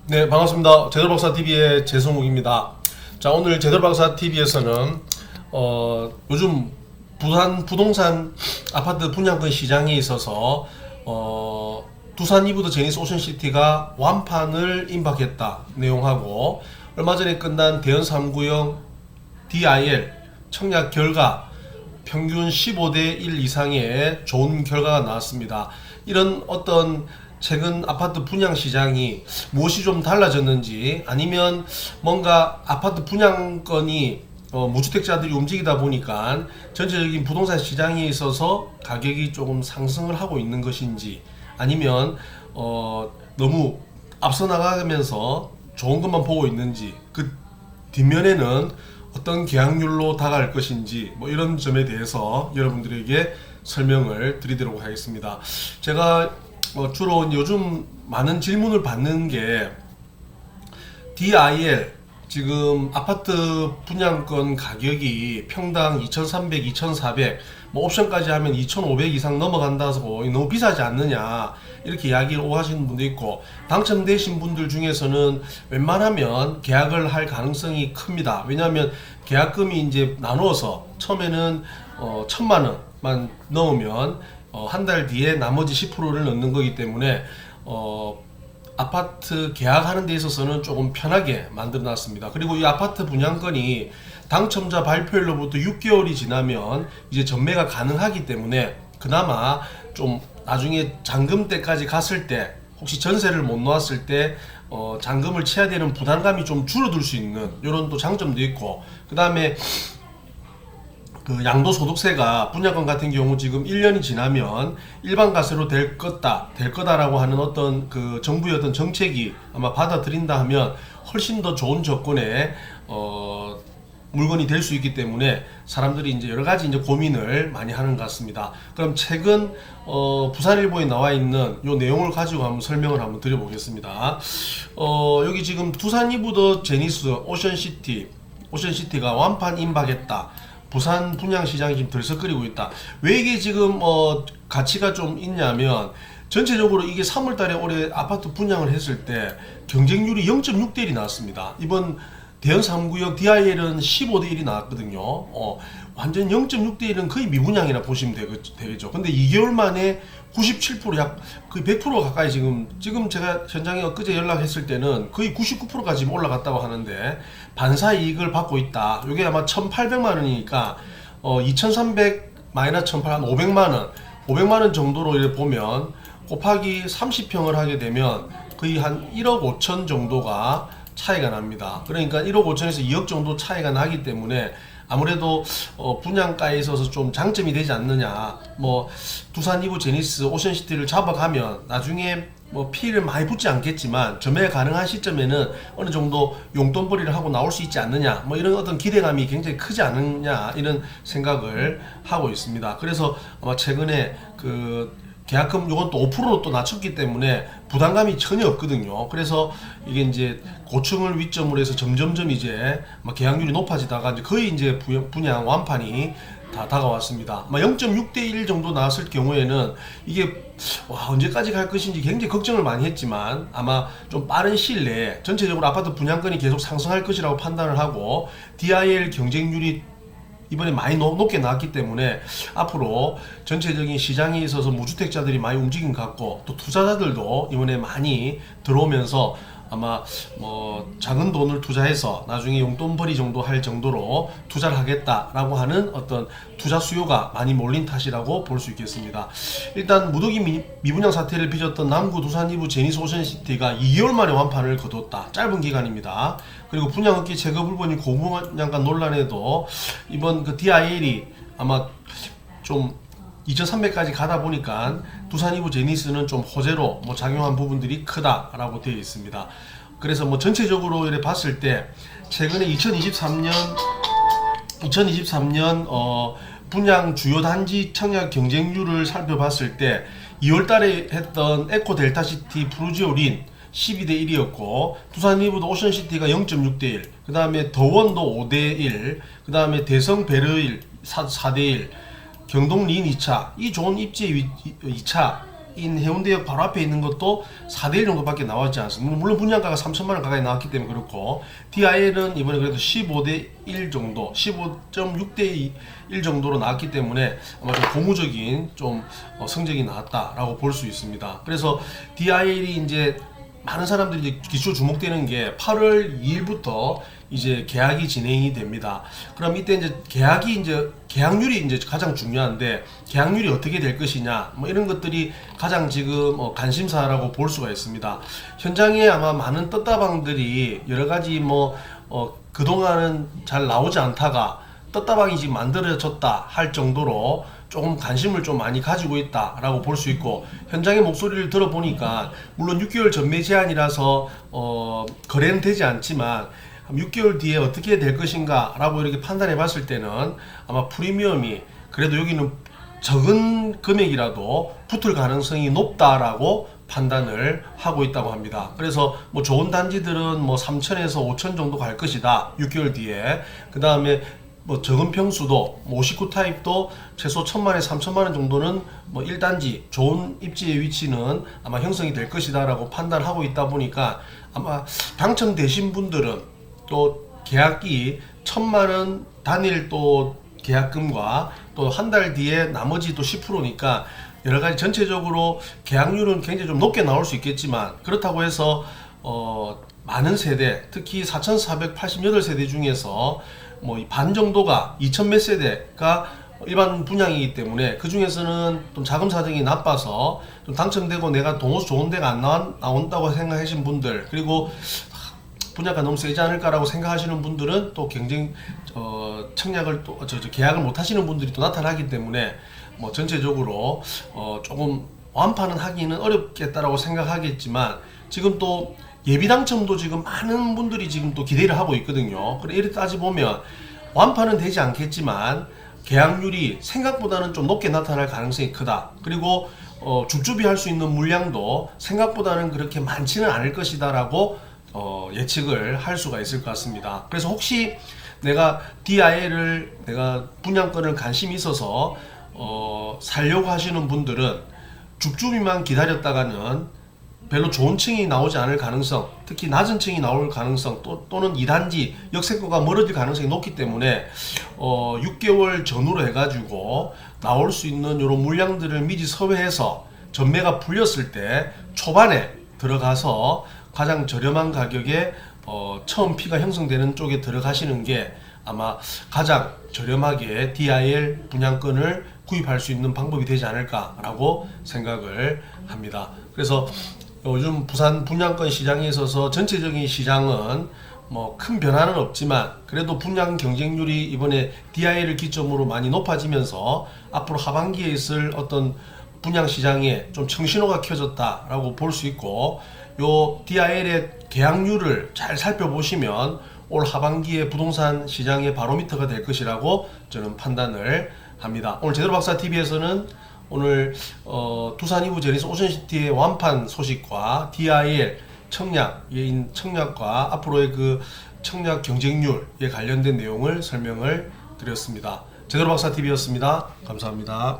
네, 반갑습니다. 제대로박사TV의 재성욱입니다. 자, 오늘 제대로박사TV에서는 요즘 부산 부동산 아파트 분양권 시장에 있어서 두산 이브더 제니스 오션시티가 완판을 임박했다 내용하고, 얼마 전에 끝난 대연 3구형 DIL 청약 결과 평균 15대 1 이상의 좋은 결과가 나왔습니다. 이런 어떤 최근 아파트 분양 시장이 무엇이 좀 달라졌는지, 아니면 뭔가 아파트 분양권이 무주택자들이 움직이다 보니까 전체적인 부동산 시장에 있어서 가격이 조금 상승을 하고 있는 것인지, 아니면 너무 앞서 나가면서 좋은 것만 보고 있는지, 그 뒷면에는 어떤 계약률로 다가갈 것인지, 뭐 이런 점에 대해서 여러분들에게 설명을 드리도록 하겠습니다. 제가 주로 요즘 많은 질문을 받는 게 DIL, 지금 아파트 분양권 가격이 평당 2,300, 2,400, 뭐 옵션까지 하면 2,500 이상 넘어간다서 너무 비싸지 않느냐, 이렇게 이야기를 오하시는 분도 있고, 당첨되신 분들 중에서는 웬만하면 계약을 할 가능성이 큽니다. 왜냐하면 계약금이 이제 나누어서 처음에는 1,000만 원만 넣으면 한 달 뒤에 나머지 10%를 넣는 거기 때문에 아파트 계약하는 데 있어서는 조금 편하게 만들어 놨습니다. 그리고 이 아파트 분양권이 당첨자 발표일로부터 6개월이 지나면 이제 전매가 가능하기 때문에, 그나마 좀 나중에 잔금 때까지 갔을 때, 혹시 전세를 못 놓았을 때 잔금을 쳐야 되는 부담감이 좀 줄어들 수 있는 이런 또 장점도 있고, 그 다음에 그 양도소득세가 분양권 같은 경우 지금 1년이 지나면 일반과세로 될 거다라고 하는 어떤 그 정부의 어떤 정책이 아마 받아들인다 하면 훨씬 더 좋은 조건의 물건이 될 수 있기 때문에 사람들이 이제 여러 가지 이제 고민을 많이 하는 것 같습니다. 그럼 최근 부산일보에 나와 있는 요 내용을 가지고 한번 설명을 한번 드려보겠습니다. 여기 지금 두산 이브더 제니스 오션시티가 완판 임박했다. 부산 분양 시장이 지금 들썩거리고 있다. 왜 이게 지금 가치가 좀 있냐면, 전체적으로 이게 3월 달에 올해 아파트 분양을 했을 때 경쟁률이 0.6대 1이 나왔습니다. 이번 대연 3구역 DIL은 15대 1이 나왔거든요. 완전 0.6대 1은 거의 미분양이라 보시면 되겠죠. 근데 2개월 만에 97%, 약 거의 100% 가까이 지금 제가 현장에 엊그제 연락했을 때는 거의 99%까지 올라갔다고 하는데, 반사 이익을 받고 있다. 이게 아마 1,800만 원이니까 2,300 마이너스 1,800, 한 500만 원, 500만 원 정도로 이렇게 보면 곱하기 30평을 하게 되면 거의 한 1억 5천 정도가 차이가 납니다. 그러니까 1억 5천에서 2억 정도 차이가 나기 때문에 아무래도 분양가에 있어서 좀 장점이 되지 않느냐. 뭐 두산 이브 제니스 오션시티를 잡아가면 나중에 뭐 피해를 많이 붙지 않겠지만 전매 가능한 시점에는 어느 정도 용돈벌이를 하고 나올 수 있지 않느냐, 뭐 이런 어떤 기대감이 굉장히 크지 않느냐, 이런 생각을 하고 있습니다. 그래서 아마 최근에 그 계약금 요건 또 5%로 또 낮췄기 때문에 부담감이 전혀 없거든요. 그래서 이게 이제 고층을 위점으로 해서 점점점 이제 계약률이 높아지다가 이제 거의 이제 분양 완판이 다 다가왔습니다. 0.6대 1 정도 나왔을 경우에는 이게 언제까지 갈 것인지 굉장히 걱정을 많이 했지만, 아마 좀 빠른 시일 내에 전체적으로 아파트 분양권이 계속 상승할 것이라고 판단을 하고, DIL 경쟁률이 이번에 많이 높게 나왔기 때문에 앞으로 전체적인 시장에 있어서 무주택자들이 많이 움직인 것 같고, 또 투자자들도 이번에 많이 들어오면서 아마 뭐 작은 돈을 투자해서 나중에 용돈벌이 정도 할 정도로 투자를 하겠다라고 하는 어떤 투자 수요가 많이 몰린 탓이라고 볼 수 있겠습니다. 일단 무더기 미분양 사태를 빚었던 남구 두산 이브 제니스 오션시티가 2개월 만에 완판을 거뒀다. 짧은 기간입니다. 그리고 분양업계 제거 불법인 고분양가 논란에도 이번 그 DIL이 아마 좀 2,300까지 가다 보니까 두산 이브 제니스는 좀 호재로 뭐 작용한 부분들이 크다라고 되어 있습니다. 그래서 뭐 전체적으로 이렇게 봤을 때 최근에 2023년 분양 주요 단지 청약 경쟁률을 살펴봤을 때 2월 달에 했던 에코 델타시티 프루지오 린 12대 1이었고, 두산 이브더 오션시티가 0.6대 1, 그 다음에 더원도 5대 1, 그 다음에 대성 베르일 4대 1, 경동 린 2차, 이 좋은 입지의 2차 해운대역 바로 앞에 있는 것도 4대1 정도밖에 나왔지 않습니다. 물론 분양가가 3천만 원 가까이 나왔기 때문에 그렇고, DIL은 이번에 그래도 15대1 정도, 15.6대1 정도로 나왔기 때문에 아마 좀 고무적인 좀 성적이 나왔다라고 볼 수 있습니다. 그래서 DIL이 이제 많은 사람들이 이제 기초 주목되는 게 8월 2일부터 이제 계약이 진행이 됩니다. 그럼 이때 이제 계약률이 이제 가장 중요한데, 계약률이 어떻게 될 것이냐, 뭐 이런 것들이 가장 지금 관심사라고 볼 수가 있습니다. 현장에 아마 많은 떴다방들이 여러 가지 그동안은 잘 나오지 않다가 떴다방이 지금 만들어졌다 할 정도로 조금 관심을 좀 많이 가지고 있다라고 볼 수 있고, 현장의 목소리를 들어보니까 물론 6개월 전매 제한이라서 거래는 되지 않지만 6개월 뒤에 어떻게 될 것인가 라고 이렇게 판단해 봤을 때는 아마 프리미엄이 그래도 여기는 적은 금액이라도 붙을 가능성이 높다라고 판단을 하고 있다고 합니다. 그래서 뭐 좋은 단지들은 뭐 3천에서 5천 정도 갈 것이다 6개월 뒤에. 그 다음에 뭐 적은 평수도 59 타입도 최소 1,000만에 3천만 원 정도는 뭐 1단지 좋은 입지의 위치는 아마 형성이 될 것이다 라고 판단하고 있다 보니까, 아마 당첨되신 분들은 또 계약기 1,000만 원 단일 또 계약금과 또 한 달 뒤에 나머지 또 10%니까 여러 가지 전체적으로 계약률은 굉장히 좀 높게 나올 수 있겠지만, 그렇다고 해서 많은 세대, 특히 4,488세대 중에서 뭐 반 정도가 2,000 몇 세대가 일반 분양이기 때문에 그 중에서는 좀 자금 사정이 나빠서 좀 당첨되고 내가 동호수 좋은 데가 안 나온다고 생각하신 분들, 그리고 분야가 너무 세지 않을까라고 생각하시는 분들은 또 굉장히 청약을 또 계약을 못 하시는 분들이 또 나타나기 때문에 뭐 전체적으로 조금 완판은 하기는 어렵겠다라고 생각하겠지만, 지금 또 예비 당첨도 지금 많은 분들이 지금 또 기대를 하고 있거든요. 그래 이렇게 따지보면 완판은 되지 않겠지만 계약률이 생각보다는 좀 높게 나타날 가능성이 크다. 그리고 줍줍이 할 수 있는 물량도 생각보다는 그렇게 많지는 않을 것이다 라고 예측을 할 수가 있을 것 같습니다. 그래서 혹시 내가 DIL을 내가 분양권을 관심이 있어서 살려고 하시는 분들은 줍줍이만 기다렸다가는 별로 좋은 층이 나오지 않을 가능성, 특히 낮은 층이 나올 가능성, 또는 2단지 역세권과 멀어질 가능성이 높기 때문에 6개월 전후로 해가지고 나올 수 있는 이런 물량들을 미리 섭외해서 전매가 풀렸을 때 초반에 들어가서 가장 저렴한 가격에 처음 피가 형성되는 쪽에 들어가시는 게 아마 가장 저렴하게 DIL 분양권을 구입할 수 있는 방법이 되지 않을까라고 생각을 합니다. 그래서 요즘 부산 분양권 시장에 있어서 전체적인 시장은 뭐 큰 변화는 없지만 그래도 분양 경쟁률이 이번에 DIL을 기점으로 많이 높아지면서 앞으로 하반기에 있을 어떤 분양 시장에 좀 청신호가 켜졌다라고 볼 수 있고, 요 DIL의 계약률을 잘 살펴보시면 올 하반기에 부동산 시장의 바로미터가 될 것이라고 저는 판단을 합니다. 오늘 제대로박사TV에서는 오늘 두산 이부 제니스 오션시티의 완판 소식과 DIL 청약과 앞으로의 그 청약 경쟁률에 관련된 내용을 설명을 드렸습니다. 제대로박사TV였습니다. 감사합니다.